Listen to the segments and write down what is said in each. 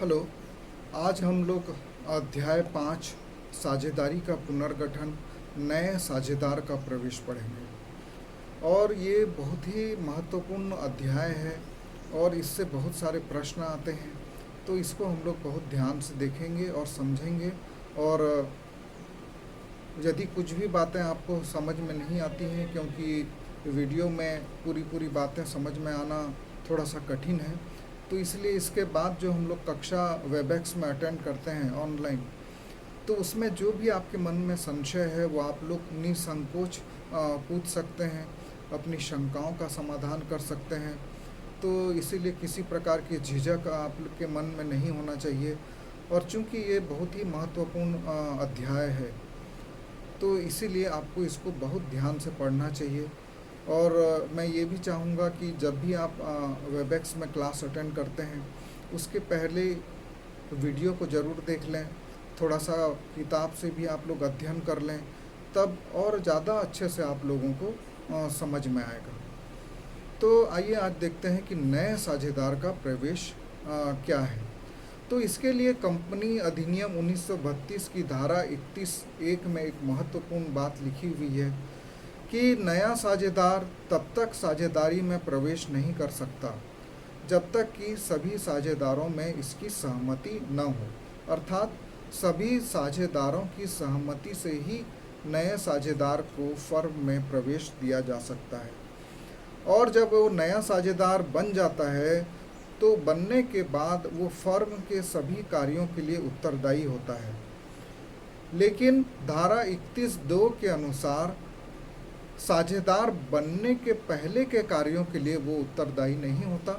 Hello. आज हम लोग अध्याय 5 साझेदारी का पुनर्गठन, नए साझेदार का प्रवेश पढ़ेंगे। और ये बहुत ही महत्वपूर्ण अध्याय है और इससे बहुत सारे प्रश्न आते हैं, तो इसको हम लोग बहुत ध्यान से देखेंगे और समझेंगे। और यदि कुछ भी बातें आपको समझ में नहीं आती हैं, क्योंकि वीडियो में पूरी बातें समझ में आना थोड़ा सा कठिन है, तो इसलिए इसके बाद जो हम लोग कक्षा वेबएक्स में अटेंड करते हैं ऑनलाइन, तो उसमें जो भी आपके मन में संशय है वो आप लोग निसंकोच पूछ सकते हैं, अपनी शंकाओं का समाधान कर सकते हैं। तो इसीलिए किसी प्रकार की झिझक आपके मन में नहीं होना चाहिए। और चूंकि ये बहुत ही महत्वपूर्ण अध्याय है, तो इसीलिए आपको इसको बहुत ध्यान से पढ़ना चाहिए। और मैं ये भी चाहूँगा कि जब भी आप वेबएक्स में क्लास अटेंड करते हैं, उसके पहले वीडियो को ज़रूर देख लें, थोड़ा सा किताब से भी आप लोग अध्ययन कर लें, तब और ज़्यादा अच्छे से आप लोगों को समझ में आएगा। तो आइए आज देखते हैं कि नए साझेदार का प्रवेश क्या है। तो इसके लिए कंपनी अधिनियम 1932 की धारा 31(1) में एक महत्वपूर्ण बात लिखी हुई है कि नया साझेदार तब तक साझेदारी में प्रवेश नहीं कर सकता जब तक कि सभी साझेदारों में इसकी सहमति न हो। अर्थात सभी साझेदारों की सहमति से ही नए साझेदार को फर्म में प्रवेश दिया जा सकता है। और जब वो नया साझेदार बन जाता है, तो बनने के बाद वो फर्म के सभी कार्यों के लिए उत्तरदायी होता है। लेकिन धारा 31(2) के अनुसार साझेदार बनने के पहले के कार्यों के लिए वो उत्तरदायी नहीं होता,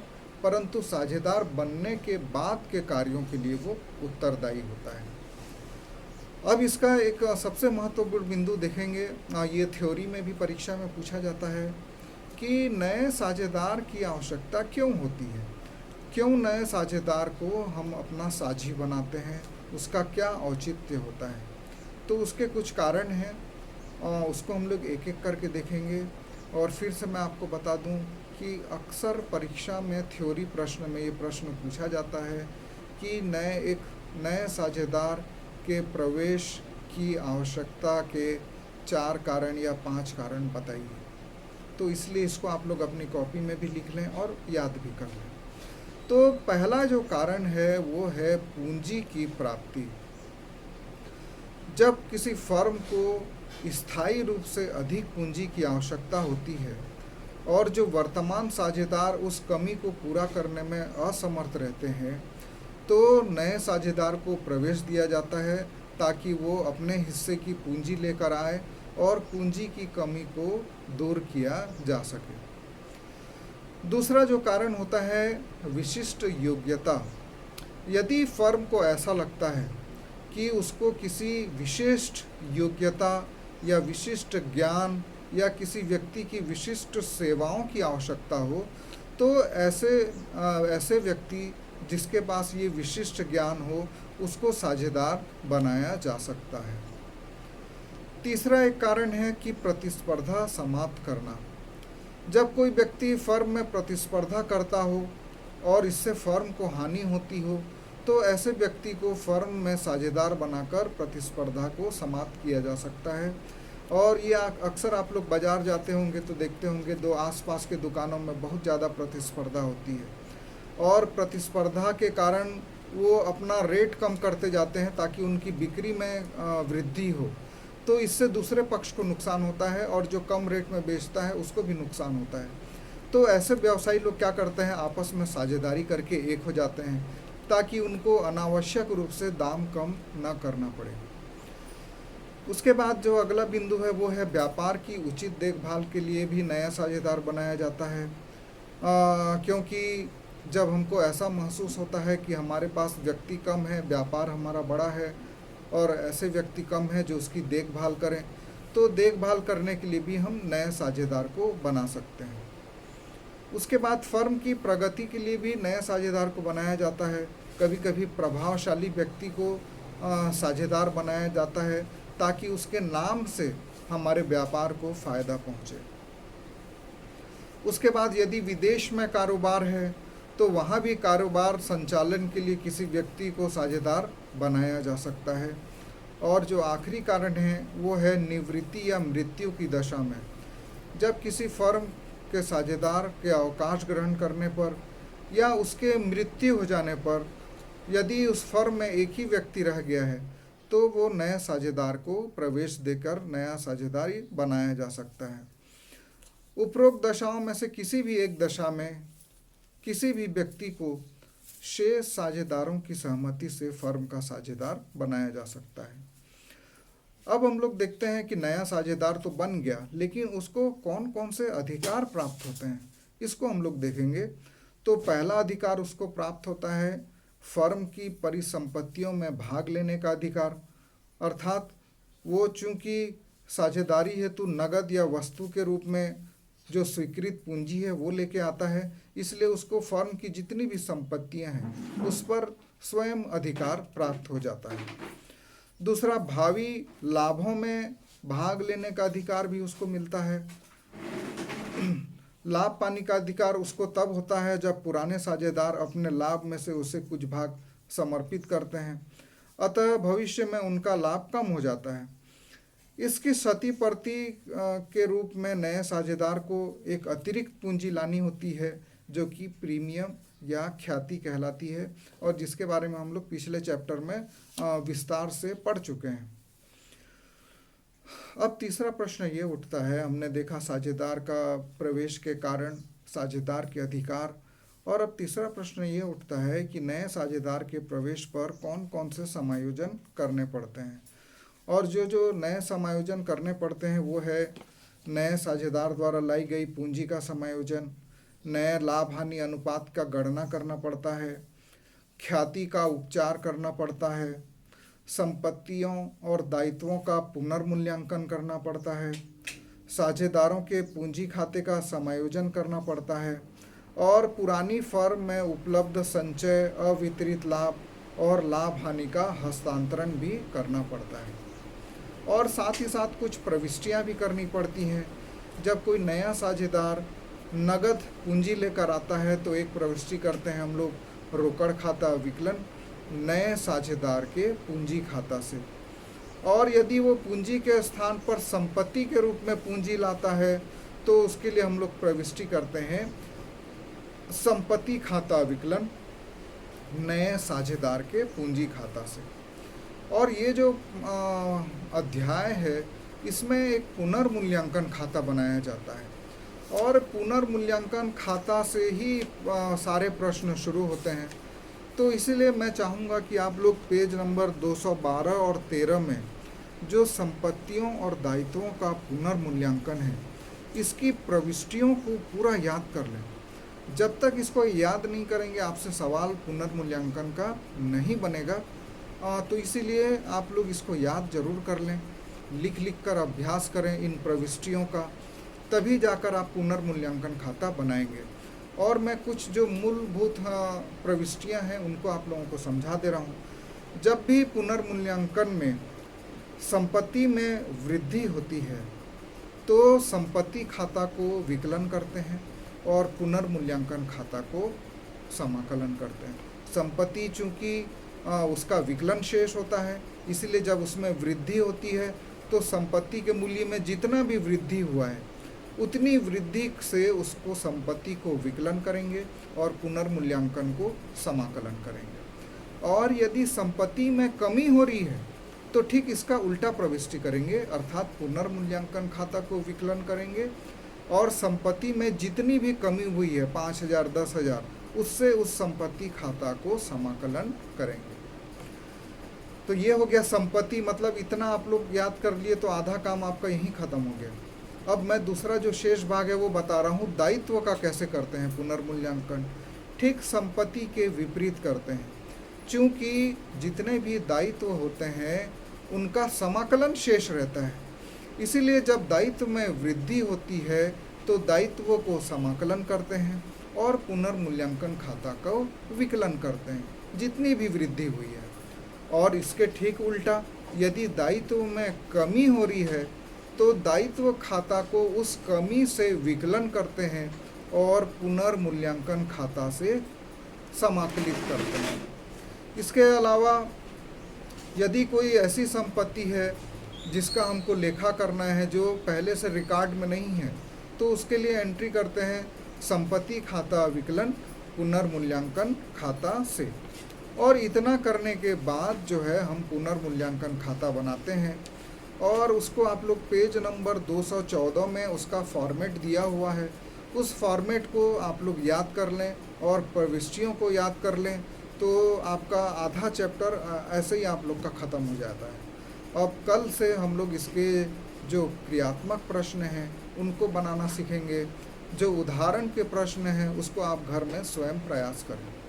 परंतु साझेदार बनने के बाद के कार्यों के लिए वो उत्तरदायी होता है। अब इसका एक सबसे महत्वपूर्ण बिंदु देखेंगे, ये थ्योरी में भी परीक्षा में पूछा जाता है कि नए साझेदार की आवश्यकता क्यों होती है, क्यों नए साझेदार को हम अपना साझी बनाते हैं, उसका क्या औचित्य होता है। तो उसके कुछ कारण हैं, उसको हम लोग एक एक करके देखेंगे। और फिर से मैं आपको बता दूं कि अक्सर परीक्षा में थ्योरी प्रश्न में ये प्रश्न पूछा जाता है कि नए साझेदार के प्रवेश की आवश्यकता के 4 कारण या 5 कारण बताइए। तो इसलिए इसको आप लोग अपनी कॉपी में भी लिख लें और याद भी कर लें। तो पहला जो कारण है वो है पूंजी की प्राप्ति। जब किसी फर्म को स्थायी रूप से अधिक पूंजी की आवश्यकता होती है और जो वर्तमान साझेदार उस कमी को पूरा करने में असमर्थ रहते हैं, तो नए साझेदार को प्रवेश दिया जाता है ताकि वो अपने हिस्से की पूंजी लेकर आए और पूंजी की कमी को दूर किया जा सके। दूसरा जो कारण होता है विशिष्ट योग्यता। यदि फर्म को ऐसा लगता है कि उसको किसी विशिष्ट योग्यता या विशिष्ट ज्ञान या किसी व्यक्ति की विशिष्ट सेवाओं की आवश्यकता हो, तो ऐसे व्यक्ति जिसके पास ये विशिष्ट ज्ञान हो, उसको साझेदार बनाया जा सकता है। तीसरा एक कारण है कि प्रतिस्पर्धा समाप्त करना। जब कोई व्यक्ति फर्म में प्रतिस्पर्धा करता हो और इससे फर्म को हानि होती हो, तो ऐसे व्यक्ति को फर्म में साझेदार बनाकर प्रतिस्पर्धा को समाप्त किया जा सकता है। और ये अक्सर आप लोग बाज़ार जाते होंगे तो देखते होंगे, दो आसपास के दुकानों में बहुत ज़्यादा प्रतिस्पर्धा होती है और प्रतिस्पर्धा के कारण वो अपना रेट कम करते जाते हैं ताकि उनकी बिक्री में वृद्धि हो। तो इससे दूसरे पक्ष को नुकसान होता है और जो कम रेट में बेचता है उसको भी नुकसान होता है। तो ऐसे व्यवसायी लोग क्या करते हैं, आपस में साझेदारी करके एक हो जाते हैं ताकि उनको अनावश्यक रूप से दाम कम ना करना पड़े। उसके बाद जो अगला बिंदु है वो है व्यापार की उचित देखभाल के लिए भी नया साझेदार बनाया जाता है। क्योंकि जब हमको ऐसा महसूस होता है कि हमारे पास व्यक्ति कम है, व्यापार हमारा बड़ा है और ऐसे व्यक्ति कम हैं जो उसकी देखभाल करें, तो देखभाल करने के लिए भी हम नए साझेदार को बना सकते हैं। उसके बाद फर्म की प्रगति के लिए भी नए साझेदार को बनाया जाता है। कभी कभी प्रभावशाली व्यक्ति को साझेदार बनाया जाता है ताकि उसके नाम से हमारे व्यापार को फ़ायदा पहुँचे। उसके बाद यदि विदेश में कारोबार है तो वहाँ भी कारोबार संचालन के लिए किसी व्यक्ति को साझेदार बनाया जा सकता है। और जो आखिरी कारण है वो है निवृत्ति या मृत्यु की दशा में। जब किसी फर्म के साझेदार के अवकाश ग्रहण करने पर या उसके मृत्यु हो जाने पर यदि उस फर्म में एक ही व्यक्ति रह गया है तो वो नए साझेदार को प्रवेश देकर नया साझेदारी बनाया जा सकता है। उपरोक्त दशाओं में से किसी भी एक दशा में किसी भी व्यक्ति को शेष साझेदारों की सहमति से फर्म का साझेदार बनाया जा सकता है। अब हम लोग देखते हैं कि नया साझेदार तो बन गया, लेकिन उसको कौन कौन से अधिकार प्राप्त होते हैं इसको हम लोग देखेंगे। तो पहला अधिकार उसको प्राप्त होता है फर्म की परिसंपत्तियों में भाग लेने का अधिकार, अर्थात वो चूंकि साझेदारी हेतु नगद या वस्तु के रूप में जो स्वीकृत पूंजी है वो लेके आता है, इसलिए उसको फर्म की जितनी भी संपत्तियां हैं उस पर स्वयं अधिकार प्राप्त हो जाता है। दूसरा, भावी लाभों में भाग लेने का अधिकार भी उसको मिलता है। लाभ पाने का अधिकार उसको तब होता है जब पुराने साझेदार अपने लाभ में से उसे कुछ भाग समर्पित करते हैं, अतः भविष्य में उनका लाभ कम हो जाता है। इसकी क्षतिपूर्ति के रूप में नए साझेदार को एक अतिरिक्त पूंजी लानी होती है जो कि प्रीमियम या ख्याति कहलाती है, और जिसके बारे में हम लोग पिछले चैप्टर में विस्तार से पढ़ चुके हैं। अब तीसरा प्रश्न ये उठता है, हमने देखा साझेदार का प्रवेश के कारण, साझेदार के अधिकार, और अब तीसरा प्रश्न ये उठता है कि नए साझेदार के प्रवेश पर कौन कौन से समायोजन करने पड़ते हैं। और जो नए समायोजन करने पड़ते हैं वो है नए साझेदार द्वारा लाई गई पूंजी का समायोजन, नए लाभ हानि अनुपात का गणना करना पड़ता है, ख्याति का उपचार करना पड़ता है, संपत्तियों और दायित्वों का पुनर्मूल्यांकन करना पड़ता है, साझेदारों के पूंजी खाते का समायोजन करना पड़ता है, और पुरानी फर्म में उपलब्ध संचय, अवितरित लाभ और लाभ हानि का हस्तांतरण भी करना पड़ता है। और साथ ही साथ कुछ प्रविष्टियां भी करनी पड़ती हैं। जब कोई नया साझेदार नगद पूंजी लेकर आता है तो एक प्रविष्टि करते हैं हम लोग रोकड़ खाता विकलन नए साझेदार के पूंजी खाता से। और यदि वो पूंजी के स्थान पर संपत्ति के रूप में पूंजी लाता है तो उसके लिए हम लोग प्रविष्टि करते हैं संपत्ति खाता विकलन नए साझेदार के पूंजी खाता से। और ये जो अध्याय है इसमें एक पुनर्मूल्यांकन खाता बनाया जाता है, और पुनर्मूल्यांकन खाता से ही सारे प्रश्न शुरू होते हैं। तो इसीलिए मैं चाहूँगा कि आप लोग पेज नंबर 212 और 13 में जो संपत्तियों और दायित्वों का पुनर्मूल्यांकन है इसकी प्रविष्टियों को पूरा याद कर लें। जब तक इसको याद नहीं करेंगे आपसे सवाल पुनर्मूल्यांकन का नहीं बनेगा। तो इसीलिए आप लोग इसको याद जरूर कर लें, लिख कर अभ्यास करें इन प्रविष्टियों का, तभी जाकर आप पुनर्मूल्यांकन खाता बनाएंगे। और मैं कुछ जो मूलभूत प्रविष्टियां हैं उनको आप लोगों को समझा दे रहा हूं। जब भी पुनर्मूल्यांकन में संपत्ति में वृद्धि होती है तो संपत्ति खाता को विकलन करते हैं और पुनर्मूल्यांकन खाता को समाकलन करते हैं। संपत्ति चूंकि उसका विकलन शेष होता है, इसलिए जब उसमें वृद्धि होती है तो संपत्ति के मूल्य में जितना भी वृद्धि हुआ है उतनी वृद्धि से उसको संपत्ति को विकलन करेंगे और पुनर्मूल्यांकन को समाकलन करेंगे। और यदि संपत्ति में कमी हो रही है तो ठीक इसका उल्टा प्रविष्टि करेंगे, अर्थात पुनर्मूल्यांकन खाता को विकलन करेंगे और संपत्ति में जितनी भी कमी हुई है 5,000 10,000 उससे उस संपत्ति खाता को समाकलन करेंगे। तो ये हो गया संपत्ति, मतलब इतना आप लोग याद कर लिए तो आधा काम आपका यहीं खत्म हो गया। अब मैं दूसरा जो शेष भाग है वो बता रहा हूँ, दायित्व का कैसे करते हैं पुनर्मूल्यांकन। ठीक संपत्ति के विपरीत करते हैं, क्योंकि जितने भी दायित्व होते हैं उनका समाकलन शेष रहता है, इसीलिए जब दायित्व में वृद्धि होती है तो दायित्वों को समाकलन करते हैं और पुनर्मूल्यांकन खाता को विकलन करते हैं जितनी भी वृद्धि हुई है। और इसके ठीक उल्टा, यदि दायित्व में कमी हो रही है तो दायित्व खाता को उस कमी से विकलन करते हैं और पुनर्मूल्यांकन खाता से समाकलित करते हैं। इसके अलावा यदि कोई ऐसी संपत्ति है जिसका हमको लेखा करना है जो पहले से रिकॉर्ड में नहीं है, तो उसके लिए एंट्री करते हैं संपत्ति खाता विकलन पुनर्मूल्यांकन खाता से। और इतना करने के बाद जो है हम पुनर्मूल्यांकन खाता बनाते हैं और उसको आप लोग पेज नंबर 214 में उसका फॉर्मेट दिया हुआ है, उस फॉर्मेट को आप लोग याद कर लें और प्रविष्टियों को याद कर लें, तो आपका आधा चैप्टर ऐसे ही आप लोग का ख़त्म हो जाता है। अब कल से हम लोग इसके जो क्रियात्मक प्रश्न हैं उनको बनाना सीखेंगे, जो उदाहरण के प्रश्न हैं उसको आप घर में स्वयं प्रयास करें।